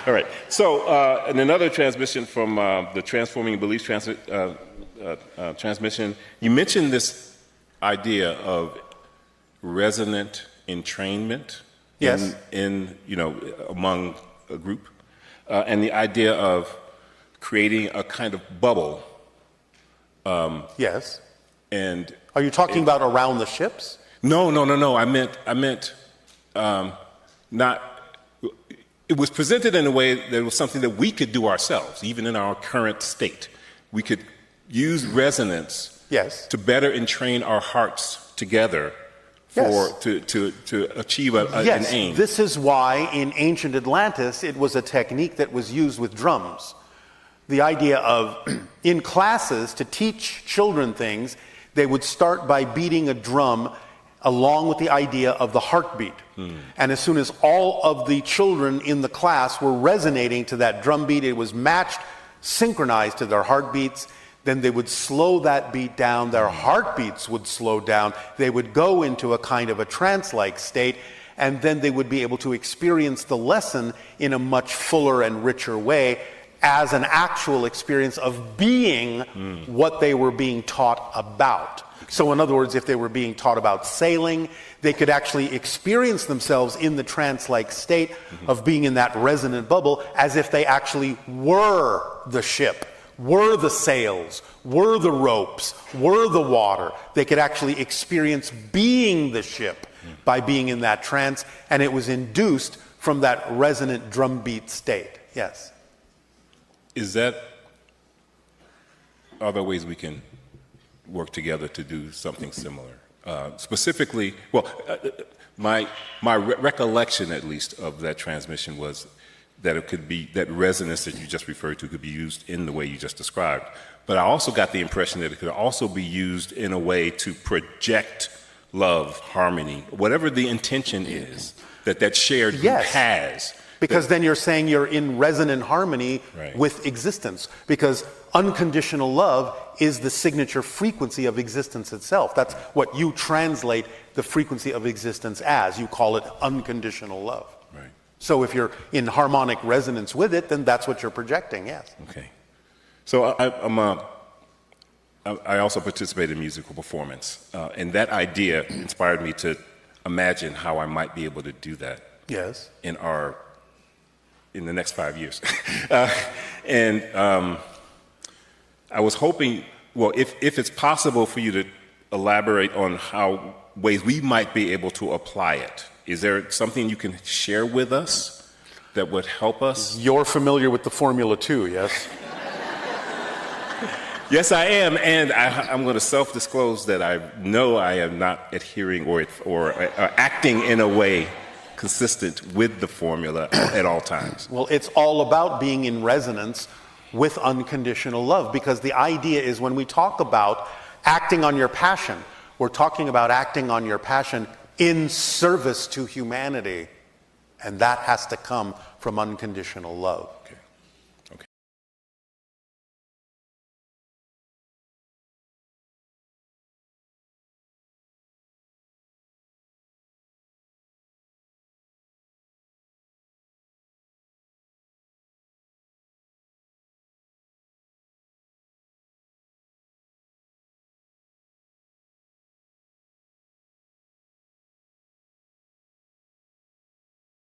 All right. So, in another transmission from the Transforming Beliefs transmission, you mentioned this idea of resonant entrainment. Yes. Among a group, and the idea of creating a kind of bubble. Yes. And are you talking about around the ships? No. I meant not. It was presented in a way that it was something that we could do ourselves, even in our current state. We could use resonance, yes, to better entrain our hearts together to achieve an aim. This is why in ancient Atlantis it was a technique that was used with drums. The idea of, in classes, to teach children things, they would start by beating a drum along with the idea of the heartbeat. And as soon as all of the children in the class were resonating to that drum beat, it was matched, synchronized to their heartbeats, then they would slow that beat down, their heartbeats would slow down, they would go into a kind of a trance-like state, and then they would be able to experience the lesson in a much fuller and richer way as an actual experience of being what they were being taught about. So in other words, if they were being taught about sailing, they could actually experience themselves in the trance-like state of being in that resonant bubble as if they actually were the ship, were the sails, were the ropes, were the water. They could actually experience being the ship by being in that trance, and it was induced from that resonant drumbeat state. Yes. Are there ways we can work together to do something similar? Specifically, my recollection, at least, of that transmission was that it could be, that resonance that you just referred to could be used in the way you just described. But I also got the impression that it could also be used in a way to project love, harmony, whatever the intention is that shared group has. Because then you're saying you're in resonant harmony with existence. Because unconditional love is the signature frequency of existence itself. That's what you translate the frequency of existence as. You call it unconditional love. Right. So if you're in harmonic resonance with it, then that's what you're projecting, yes. Okay. So I also participate in musical performance. And that idea inspired me to imagine how I might be able to do that. Yes. In the next 5 years. I was hoping, if it's possible for you to elaborate on how ways we might be able to apply it. Is there something you can share with us that would help us? You're familiar with the Formula 2, yes? Yes, I am, and I'm going to self-disclose that I know I am not adhering or acting in a way consistent with the formula at all times. Well, it's all about being in resonance with unconditional love, because the idea is when we talk about acting on your passion, we're talking about acting on your passion in service to humanity, and that has to come from unconditional love. Okay.